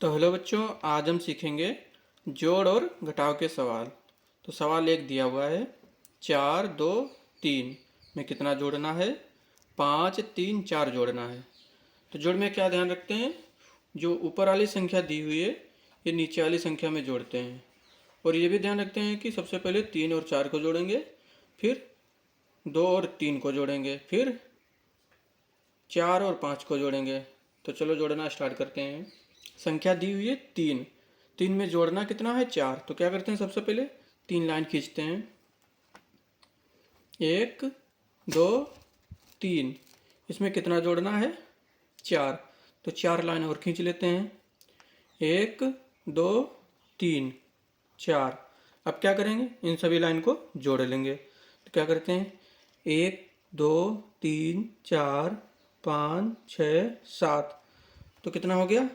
तो हेलो बच्चों, आज हम सीखेंगे जोड़ और घटाव के सवाल। तो सवाल एक दिया हुआ है, 4, 2, 3 में कितना जोड़ना है। 5, 3, 4 जोड़ना है। तो जोड़ में क्या ध्यान रखते हैं, जो ऊपर वाली संख्या दी हुई है ये नीचे वाली संख्या में जोड़ते हैं। और ये भी ध्यान रखते हैं कि सबसे पहले 3 और 4 को जोड़ेंगे, फिर 2 और 3 को जोड़ेंगे, फिर 4 और 5 को जोड़ेंगे। तो चलो जोड़ना स्टार्ट करते हैं। संख्या दी हुई है 3, 3 में जोड़ना कितना है 4। तो क्या करते हैं, सबसे पहले 3 लाइन खींचते हैं, 1, 2, 3। इसमें कितना जोड़ना है 4। तो 4 लाइन और खींच लेते हैं, 1, 2, 3, 4। अब क्या करेंगे, इन सभी लाइन को जोड़ लेंगे। तो क्या करते हैं, 1, 2, 3, 4, 5, 6, 7। तो कितना हो गया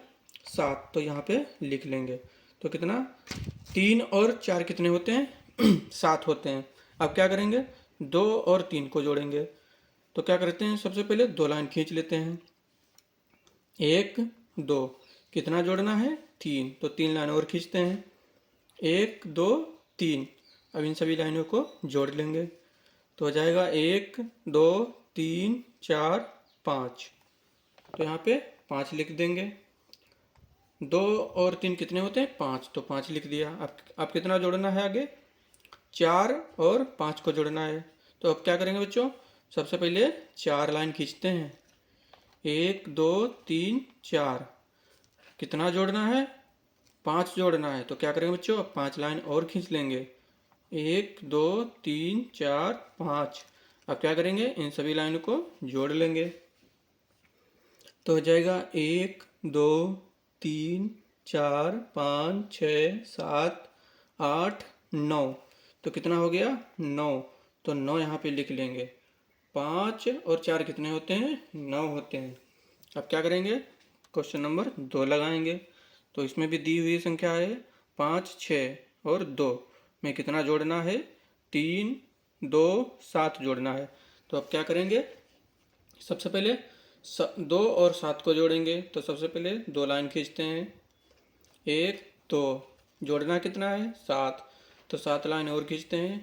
7। तो यहाँ पे लिख लेंगे। तो कितना, 3 और 4 कितने होते हैं 7 होते हैं। अब क्या करेंगे, 2 और 3 को जोड़ेंगे। तो क्या करते हैं, सबसे पहले 2 लाइन खींच लेते हैं, 1, 2। कितना जोड़ना है 3। तो 3 लाइन और खींचते हैं, 1, 2, 3। अब इन सभी लाइनों को जोड़ लेंगे। तो हो जाएगा 1, 2, 3, 4, 5। तो यहाँ पे 5 लिख देंगे। 2 और 3 कितने होते हैं 5। तो 5 लिख दिया। अब कितना जोड़ना है आगे, 4 और 5 को जोड़ना है। तो अब क्या करेंगे बच्चों, सबसे पहले 4 लाइन खींचते हैं, 1, 2, 3, 4। कितना जोड़ना है 5 जोड़ना है। तो क्या करेंगे बच्चों, अब 5 लाइन और खींच लेंगे, 1, 2, 3, 4, 5। अब क्या करेंगे, इन सभी लाइनों को जोड़ लेंगे। तो हो जाएगा 1, 2, 3, 4, 5, 6, 7, 8, 9। तो कितना हो गया 9। तो 9 यहाँ पे लिख लेंगे। 5 और 4 कितने होते हैं 9 होते हैं। अब क्या करेंगे, क्वेश्चन नंबर 2 लगाएंगे। तो इसमें भी दी हुई संख्या है 5, 6 और 2 में कितना जोड़ना है 3, 2, 7 जोड़ना है। तो अब क्या करेंगे, सबसे पहले 2 और 7 को जोड़ेंगे। तो सबसे पहले 2 लाइन खींचते हैं, 1, 2। जोड़ना कितना है 7। तो 7 लाइन और खींचते हैं,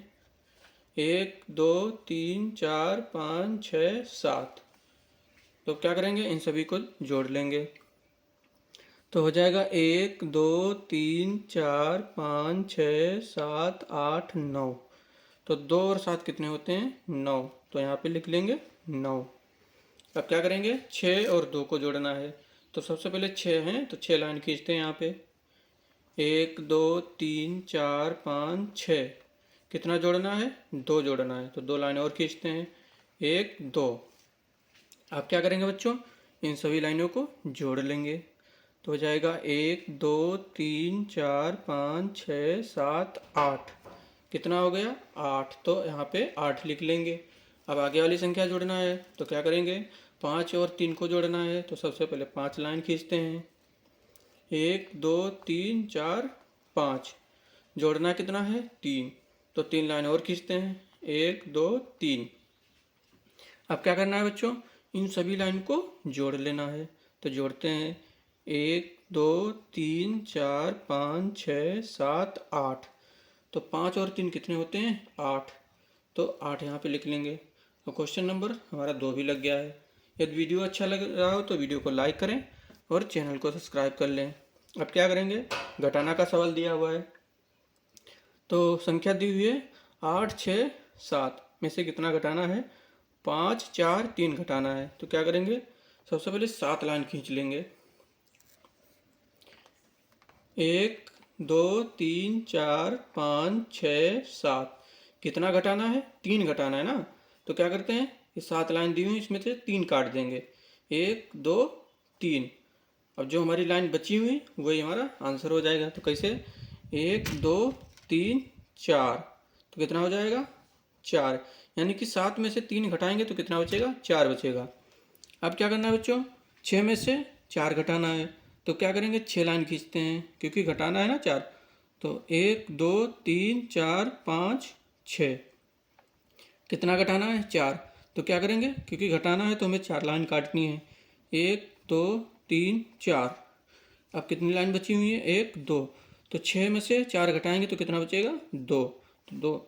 1, 2, 3, 4, 5, 6, 7। तो क्या करेंगे, इन सभी को जोड़ लेंगे। तो हो जाएगा 1, 2, 3, 4, 5, 6, 7, 8, 9। तो 2 और 7 कितने होते हैं 9। तो यहाँ पे लिख लेंगे 9। अब क्या करेंगे, 6 और 2 को जोड़ना है। तो सबसे पहले 6 हैं, तो 6 लाइन खींचते हैं यहाँ पे, 1, 2, 3, 4, 5, 6। कितना जोड़ना है 2 जोड़ना है। तो 2 लाइन और खींचते हैं, 1, 2। अब क्या करेंगे बच्चों, इन सभी लाइनों को जोड़ लेंगे। तो हो जाएगा 1, 2, 3, 4, 5, 6, 7, 8। कितना हो गया 8। तो यहाँ पे 8 लिख लेंगे। अब आगे वाली संख्या जोड़ना है। तो क्या करेंगे, 5 और 3 को जोड़ना है। तो सबसे पहले 5 लाइन खींचते हैं, 1, 2, 3, 4, 5। जोड़ना कितना है 3। तो 3 लाइन और खींचते हैं, 1, 2, 3। अब क्या करना है बच्चों, इन सभी लाइन को जोड़ लेना है। तो जोड़ते हैं, 1, 2, 3, 4, 5, 6, 7, 8। तो 5 और 3 कितने होते हैं 8। तो 8 यहाँ पे लिख लेंगे। और क्वेश्चन नंबर हमारा 2 भी लग गया है। यदि वीडियो अच्छा लग रहा हो तो वीडियो को लाइक करें और चैनल को सब्सक्राइब कर लें। अब क्या करेंगे, घटाना का सवाल दिया हुआ है। तो संख्या दी हुई है 8, 6, 7 में से कितना घटाना है 5, 4, 3 घटाना है। तो क्या करेंगे, सबसे पहले 7 लाइन खींच लेंगे, 1, 2, 3, 4, 5, 6, 7। कितना घटाना है 3 घटाना है ना। तो क्या करते हैं, ये 7 लाइन दी हुई इसमें से 3 काट देंगे, 1, 2, 3। अब जो हमारी लाइन बची हुई वही हमारा आंसर हो जाएगा। तो कैसे, 1, 2, 3, 4। तो कितना हो जाएगा 4। यानी कि 7 में से 3 घटाएंगे तो कितना बचेगा 4 बचेगा। अब क्या करना है बच्चों, 6 में से 4 घटाना है। तो क्या करेंगे, 6 लाइन खींचते हैं क्योंकि घटाना है ना 4। तो 1, 2, 3, 4, 5, 6। कितना घटाना है 4। तो क्या करेंगे, क्योंकि घटाना है तो हमें 4 लाइन काटनी है, 1, 2, 3, 4। अब कितनी लाइन बची हुई है, 1 2। तो 6 में से 4 घटाएंगे तो कितना बचेगा, 2। तो 2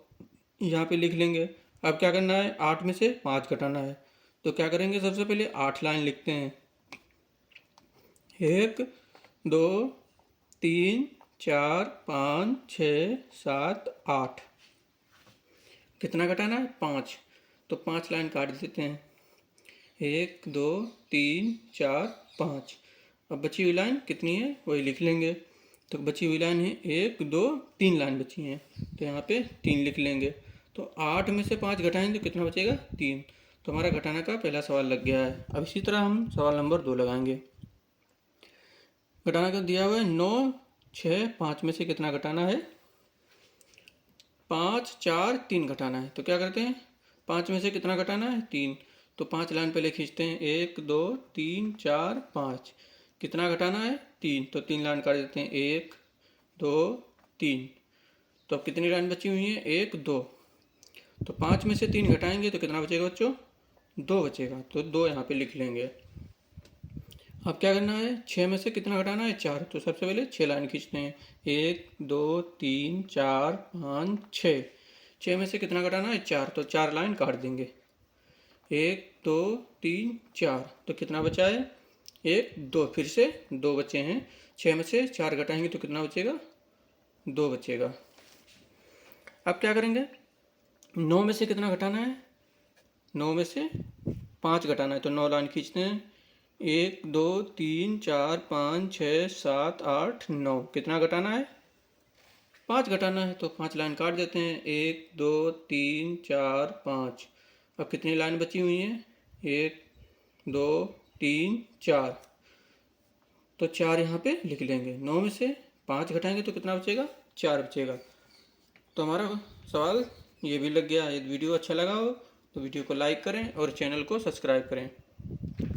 यहाँ पे लिख लेंगे। अब क्या करना है, 8 में से 5 घटाना है। तो क्या करेंगे, सबसे पहले 8 लाइन लिखते हैं। 1 2 3 4 5 6 7 8। कितना घटाना है, 5। तो 5 लाइन काट देते हैं। 1 2 3 4 5। अब बची हुई लाइन कितनी है वही लिख लेंगे। तो बची हुई लाइन है 1 2 3 लाइन बची हैं, तो यहाँ पे 3 लिख लेंगे। तो 8 में से 5 घटाएंगे तो कितना बचेगा, 3। तो हमारा घटाना का पहला सवाल लग गया है। अब इसी तरह हम सवाल नंबर 2 लगाएंगे। घटाना का दिया हुआ है 9 6 5 में से कितना घटाना है, 5 4 3 घटाना है। तो क्या करते हैं, 5 में से कितना घटाना है, 3। तो 5 लाइन पहले खींचते हैं, 1 2 3 4 5। कितना घटाना है, 3। तो 3 लाइन काट देते हैं, 1 2 3। तो अब कितनी लाइन बची हुई है, 1 2। तो 5 में से 3 घटाएंगे तो कितना बचेगा बच्चों, 2 बचेगा। तो 2 यहाँ पे लिख लेंगे। अब क्या करना है, 6 में से कितना घटाना है, 4। तो सबसे पहले 6 लाइन खींचते हैं, 1 2 3 4 5 6। 6 में से कितना घटाना है, 4। तो 4 लाइन काट देंगे, 1 2 3 4। तो कितना बचा है, 1 2। फिर से 2 बचे हैं। 6 में से 4 घटाएंगे तो कितना बचेगा, 2 बचेगा। अब क्या करेंगे, 9 में से कितना घटाना है, 9 में से 5 घटाना है। तो 9 लाइन खींचते हैं, 1 2 3 4 5 6 7 8 9। कितना घटाना है, 5 घटाना है। तो 5 लाइन काट देते हैं, 1 2 3 4 5। अब कितनी लाइन बची हुई है, 1 2 3 4। तो 4 यहाँ पे लिख लेंगे। 9 में से 5 घटाएंगे तो कितना बचेगा, 4 बचेगा। तो हमारा सवाल ये भी लग गया। यदि वीडियो अच्छा लगा हो तो वीडियो को लाइक करें और चैनल को सब्सक्राइब करें।